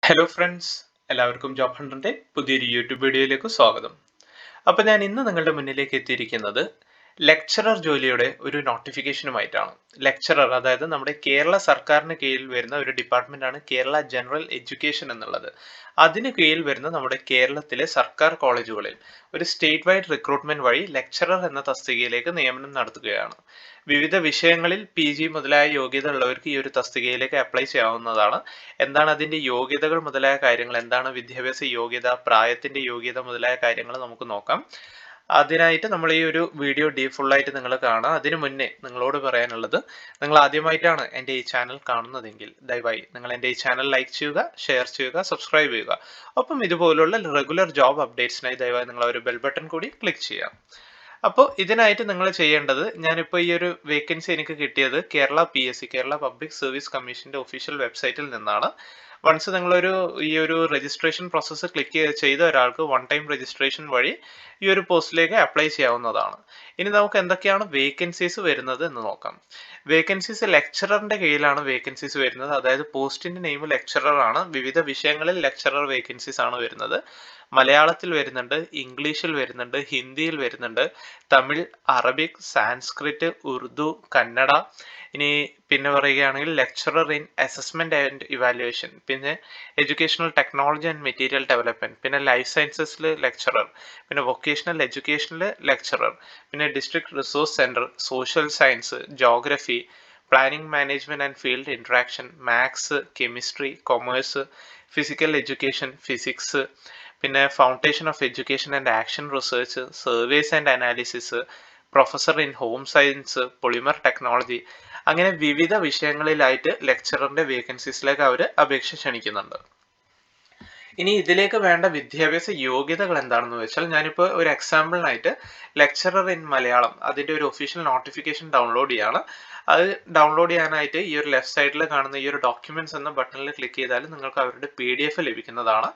Hello friends, എല്ലാവർക്കും job ഹണ്ടറിന്റെ പുതിയൊരു YouTube വീഡിയോയിലേക്ക് സ്വാഗതം. അപ്പോൾ ഞാൻ ഇന്ന് നിങ്ങളുടെ മുന്നിലേക്ക് എത്തിയിരിക്കുന്നത് ലെക്ചറർ ജോലിയുടെ ഒരു നോട്ടിഫിക്കേഷനുമായിട്ടാണ്. ലെക്ചറർ, അതായത് നമ്മുടെ കേരള സർക്കാരിന് കീഴിൽ വരുന്ന ഒരു ഡിപ്പാർട്ട്മെന്റാണ് കേരള ജനറൽ എഡ്യൂക്കേഷൻ എന്നുള്ളത്. അതിന് കീഴിൽ വരുന്ന നമ്മുടെ കേരളത്തിലെ സർക്കാർ കോളേജുകളിൽ ഒരു സ്റ്റേറ്റ് വൈഡ് റിക്രൂട്ട്മെന്റ് വഴി ലെക്ചറർ എന്ന തസ്തികയിലേക്ക് നിയമനം നടത്തുകയാണ്. വിവിധ വിഷയങ്ങളിൽ PG മുതലായ യോഗ്യത ഉള്ളവർക്ക് ഈ ഒരു തസ്തികയിലേക്ക് അപ്ലൈ ചെയ്യാവുന്നതാണ്. എന്താണ് അതിന്റെ യോഗ്യതകൾ മുതലായ കാര്യങ്ങൾ, എന്താണ് വിദ്യാഭ്യാസ യോഗ്യത, പ്രായത്തിന്റെ യോഗ്യത മുതലായ കാര്യങ്ങൾ നമുക്ക് നോക്കാം. അതിനായിട്ട് നമ്മൾ ഈ ഒരു വീഡിയോ ഫുള്ളായിട്ട് നിങ്ങൾ കാണുക. അതിനു മുന്നേ നിങ്ങളോട് പറയാനുള്ളത്, നിങ്ങൾ ആദ്യമായിട്ടാണ് എൻ്റെ ഈ ചാനൽ കാണുന്നതെങ്കിൽ ദയവായി നിങ്ങൾ എൻ്റെ ഈ ചാനൽ ലൈക്ക് ചെയ്യുക, ഷെയർ ചെയ്യുക, സബ്സ്ക്രൈബ് ചെയ്യുക. ഒപ്പം ഇതുപോലുള്ള റെഗുലർ ജോബ് അപ്ഡേറ്റ്സിനായി ദയവായി നിങ്ങൾ ഒരു ബെൽ ബട്ടൺ കൂടി ക്ലിക്ക് ചെയ്യാം. അപ്പോൾ ഇതിനായിട്ട് നിങ്ങൾ ചെയ്യേണ്ടത്, ഞാനിപ്പോൾ ഈ ഒരു വേക്കൻസി എനിക്ക് കിട്ടിയത് Kerala PSC, Kerala public service കമ്മീഷന്റെ ഒഫീഷ്യൽ വെബ്സൈറ്റിൽ നിന്നാണ്. വൺസ് നിങ്ങളൊരു ഈ ഒരു രജിസ്ട്രേഷൻ പ്രോസസ്സ് ക്ലിക്ക് ചെയ്ത ഒരാൾക്ക് വൺ ടൈം രജിസ്ട്രേഷൻ വഴി ഈ ഒരു പോസ്റ്റിലേക്ക് അപ്ലൈ ചെയ്യാവുന്നതാണ്. ഇനി നമുക്ക് എന്തൊക്കെയാണ് വേക്കൻസീസ് വരുന്നത് എന്ന് നോക്കാം. വേക്കൻസീസ് ലെക്ചററിന്റെ കീഴിലാണ് വേക്കൻസീസ് വരുന്നത്. അതായത് പോസ്റ്റിന്റെ നെയിം ലെക്ചറർ ആണ്. വിവിധ വിഷയങ്ങളിൽ ലെക്ചറർ വേക്കൻസീസ് ആണ് വരുന്നത്. മലയാളത്തിൽ വരുന്നുണ്ട്, ഇംഗ്ലീഷിൽ വരുന്നുണ്ട്, ഹിന്ദിയിൽ വരുന്നുണ്ട്, തമിഴ്, അറബിക്, സാൻസ്ക്രിറ്റ്, ഉറുദു, കന്നഡ. ഇനി പിന്നെ പറയുകയാണെങ്കിൽ lecturer in assessment and evaluation, പിന്നെ educational technology and material development, പിന്നെ ലൈഫ് സയൻസസിൽ ലെക്ചറർ, പിന്നെ വൊക്കേഷണൽ എഡ്യൂക്കേഷനിൽ ലെക്ചറർ, പിന്നെ district resource centre, social science, geography, planning management and field interaction, maths, chemistry, commerce, physical education, physics, പിന്നെ foundation of education and action research, surveys and analysis, professor in home science, polymer technology. അങ്ങനെ വിവിധ വിഷയങ്ങളിലായിട്ട് ലെക്ചറിന്റെ വേക്കൻസീസിലേക്ക് അവർ അപേക്ഷ ക്ഷണിക്കുന്നുണ്ട്. ഇനി ഇതിലേക്ക് വേണ്ട വിദ്യാഭ്യാസ യോഗ്യതകൾ എന്താണെന്ന് വെച്ചാൽ, ഞാനിപ്പോൾ ഒരു എക്സാമ്പിളിനായിട്ട് ലെക്ചറർ ഇൻ മലയാളം അതിന്റെ ഒരു ഒഫീഷ്യൽ നോട്ടിഫിക്കേഷൻ ഡൗൺലോഡ് ചെയ്യാണ്. അത് ഡൗൺലോഡ് ചെയ്യാനായിട്ട് ഈ ഒരു ലെഫ്റ്റ് സൈഡിൽ കാണുന്ന ഈ ഒരു ഡോക്യുമെന്റ്സ് എന്ന ബട്ടണിൽ ക്ലിക്ക് ചെയ്താൽ നിങ്ങൾക്ക് അവരുടെ PDF ലഭിക്കുന്നതാണ്.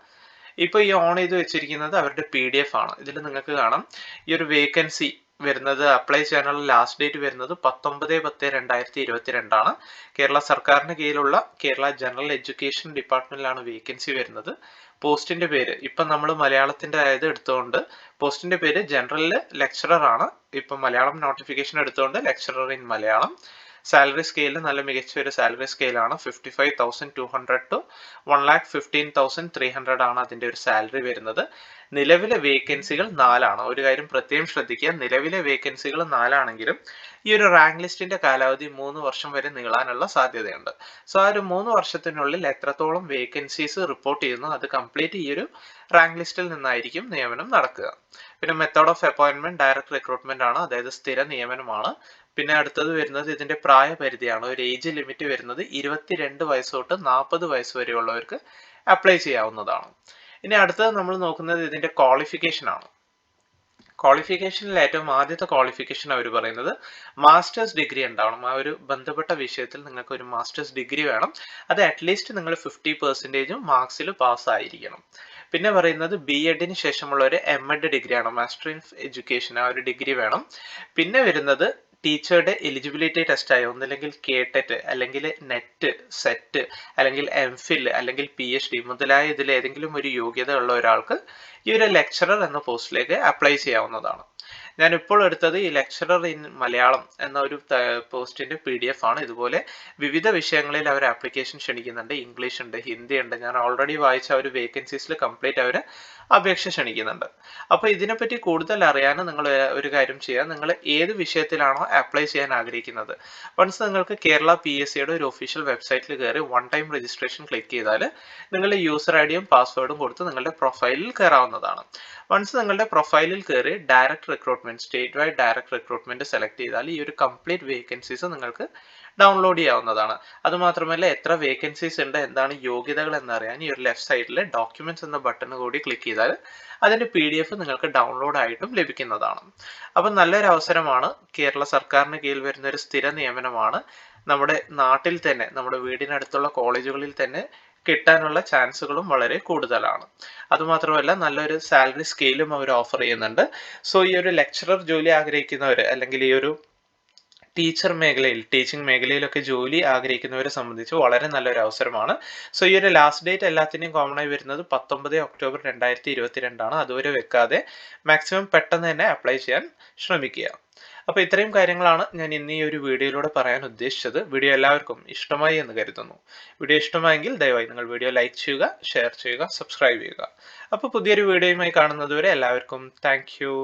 ഇപ്പോൾ ഈ ഓൺ ചെയ്ത് വെച്ചിരിക്കുന്നത് അവരുടെ PDF ആണ്. ഇതിൽ നിങ്ങൾക്ക് കാണാം ഈ ഒരു വേക്കൻസി വരുന്നത്, അപ്ലൈ ചെയ്യാനുള്ള ലാസ്റ്റ് ഡേറ്റ് വരുന്നത് 19/10/2022 ആണ്. കേരള സർക്കാരിന് കീഴിലുള്ള കേരള ജനറൽ എഡ്യൂക്കേഷൻ ഡിപ്പാർട്ട്മെന്റിലാണ് വേക്കൻസി വരുന്നത്. പോസ്റ്റിന്റെ പേര് ഇപ്പം നമ്മൾ മലയാളത്തിന്റെ ആയത് എടുത്തുകൊണ്ട് പോസ്റ്റിന്റെ പേര് ജനറൽ ലെക്ചറർ ആണ്. ഇപ്പം മലയാളം നോട്ടിഫിക്കേഷൻ എടുത്തുകൊണ്ട് ലെക്ചറർ ഇൻ മലയാളം. സാലറി സ്കെയിലിൽ നല്ല മികച്ച ഒരു സാലറി സ്കെയിലാണ്. 55,200 to 1,15,300 ആണ് അതിന്റെ ഒരു സാലറി വരുന്നത്. നിലവിലെ വേക്കൻസികൾ 4 ഒരു കാര്യം പ്രത്യേകം ശ്രദ്ധിക്കുക, നിലവിലെ വേക്കൻസികൾ 4 ഈ ഒരു റാങ്ക് ലിസ്റ്റിന്റെ കാലാവധി 3 വർഷം വരെ നീളാനുള്ള സാധ്യതയുണ്ട്. സോ ആ ഒരു 3 വർഷത്തിനുള്ളിൽ എത്രത്തോളം വേക്കൻസീസ് റിപ്പോർട്ട് ചെയ്യുന്നു അത് കംപ്ലീറ്റ് ഈ ഒരു റാങ്ക് ലിസ്റ്റിൽ നിന്നായിരിക്കും നിയമനം നടക്കുക. പിന്നെ method of appointment direct recruitment ആണ്, അതായത് സ്ഥിര നിയമനമാണ്. പിന്നെ അടുത്തത് വരുന്നത് ഇതിന്റെ പ്രായപരിധിയാണ്. ഒരു ഏജ് ലിമിറ്റ് വരുന്നത് 22 വയസ്സ് തൊട്ട് 40 വയസ്സ് വരെയുള്ളവർക്ക് അപ്ലൈ ചെയ്യാവുന്നതാണ്. ഇനി അടുത്തത് നമ്മൾ നോക്കുന്നത് ഇതിന്റെ ക്വാളിഫിക്കേഷൻ ആണ്. ക്വാളിഫിക്കേഷനിൽ ഏറ്റവും ആദ്യത്തെ ക്വാളിഫിക്കേഷൻ അവർ പറയുന്നത് മാസ്റ്റേഴ്സ് ഡിഗ്രി ഉണ്ടാവണം. ആ ഒരു ബന്ധപ്പെട്ട വിഷയത്തിൽ നിങ്ങൾക്ക് ഒരു മാസ്റ്റേഴ്സ് ഡിഗ്രി വേണം. അത് അറ്റ്ലീസ്റ്റ് നിങ്ങൾ 50% മാർക്സിൽ പാസ് ആയിരിക്കണം. പിന്നെ പറയുന്നത് BEdന് ശേഷമുള്ള ഒരു MEd ഡിഗ്രിയാണ്, മാസ്റ്റർ ഇൻ എഡ്യൂക്കേഷൻ, ആ ഒരു ഡിഗ്രി വേണം. പിന്നെ വരുന്നത് ടീച്ചറുടെ എലിജിബിലിറ്റി ടെസ്റ്റായ ഒന്നില്ലെങ്കിൽ KTET അല്ലെങ്കിൽ നെറ്റ്, സെറ്റ് അല്ലെങ്കിൽ MPhil അല്ലെങ്കിൽ PhD മുതലായ ഇതിൽ ഏതെങ്കിലും ഒരു യോഗ്യത ഉള്ള ഒരാൾക്ക് ഈ ഒരു ലെക്ചറർ എന്ന പോസ്റ്റിലേക്ക് അപ്ലൈ ചെയ്യാവുന്നതാണ്. ഞാൻ ഇപ്പോൾ എടുത്തത് ഈ ലെക്ചറർ ഇൻ മലയാളം എന്ന ഒരു പോസ്റ്റിന്റെ PDF ആണ്. ഇതുപോലെ വിവിധ വിഷയങ്ങളിൽ അവർ ആപ്ലിക്കേഷൻ ക്ഷണിക്കുന്നുണ്ട്. ഇംഗ്ലീഷ് ഉണ്ട്, ഹിന്ദി ഉണ്ട്. ഞാൻ ഓൾറെഡി വായിച്ച ഒരു വേക്കൻസീസിൽ കംപ്ലീറ്റ് അവർ അപേക്ഷ ക്ഷണിക്കുന്നുണ്ട്. അപ്പോൾ ഇതിനെപ്പറ്റി കൂടുതൽ അറിയാൻ നിങ്ങൾ ഒരു കാര്യം ചെയ്യുക, നിങ്ങൾ ഏത് വിഷയത്തിലാണോ അപ്ലൈ ചെയ്യാൻ ആഗ്രഹിക്കുന്നത്, വൺസ് നിങ്ങൾക്ക് കേരള PSCയുടെ ഒരു ഒഫീഷ്യൽ വെബ്സൈറ്റിൽ കയറി വൺ ടൈം രജിസ്ട്രേഷൻ ക്ലിക്ക് ചെയ്താൽ നിങ്ങളുടെ യൂസർ IDയും പാസ്വേഡും കൊടുത്ത് നിങ്ങളുടെ പ്രൊഫൈലിൽ കയറാവുന്നതാണ്. വൺസ് നിങ്ങളുടെ പ്രൊഫൈലിൽ കയറി direct recruitment, state wide direct recruitment select ചെയ്താൽ ഈ ഒരു കംപ്ലീറ്റ് വേക്കൻസീസ് നിങ്ങൾക്ക് ഡൗൺലോഡ് ചെയ്യാവുന്നതാണ്. അതുമാത്രമല്ല എത്ര വേക്കൻസീസ് ഉണ്ട്, എന്താണ് യോഗ്യതകൾ എന്നറിയാൻ ഈ ഒരു ലെഫ്റ്റ് സൈഡിലെ ഡോക്യുമെന്റ്സ് എന്ന ബട്ടൺ കൂടി ക്ലിക്ക് ചെയ്താൽ അതിന്റെ PDF നിങ്ങൾക്ക് ഡൗൺലോഡ് ആയിട്ടും ലഭിക്കുന്നതാണ്. അപ്പം നല്ലൊരു അവസരമാണ്. കേരള സർക്കാരിന് കീഴിൽ വരുന്ന ഒരു സ്ഥിര നിയമനമാണ്. നമ്മുടെ നാട്ടിൽ തന്നെ, നമ്മുടെ വീടിനടുത്തുള്ള കോളേജുകളിൽ തന്നെ കിട്ടാനുള്ള ചാൻസുകളും വളരെ കൂടുതലാണ്. അതുമാത്രമല്ല നല്ലൊരു സാലറി സ്കെയിലും അവർ ഓഫർ ചെയ്യുന്നുണ്ട്. സോ ഈ ഒരു ലെക്ചറർ ജോലി ആഗ്രഹിക്കുന്നവർ അല്ലെങ്കിൽ ഈ ഒരു ടീച്ചർ മേഖലയിൽ ടീച്ചിങ് മേഖലയിലൊക്കെ ജോലി ആഗ്രഹിക്കുന്നവരെ സംബന്ധിച്ച് വളരെ നല്ലൊരു അവസരമാണ്. സോ ഈ ഒരു ലാസ്റ്റ് ഡേറ്റ് എല്ലാത്തിനും കോമൺ ആയി വരുന്നത് 19 ഒക്ടോബർ 2022 ആണ്. അതുവരെ വെക്കാതെ മാക്സിമം പെട്ടെന്ന് തന്നെ അപ്ലൈ ചെയ്യാൻ ശ്രമിക്കുക. അപ്പോൾ ഇത്രയും കാര്യങ്ങളാണ് ഞാൻ ഇന്ന് ഈ ഒരു വീഡിയോയിലൂടെ പറയാൻ ഉദ്ദേശിച്ചത്. വീഡിയോ എല്ലാവർക്കും ഇഷ്ടമായി എന്ന് കരുതുന്നു. വീഡിയോ ഇഷ്ടമായെങ്കിൽ ദയവായി നിങ്ങൾ വീഡിയോ ലൈക്ക് ചെയ്യുക, ഷെയർ ചെയ്യുക, സബ്സ്ക്രൈബ് ചെയ്യുക. അപ്പോൾ പുതിയൊരു വീഡിയോയുമായി കാണുന്നത് വരെ എല്ലാവർക്കും താങ്ക് യു.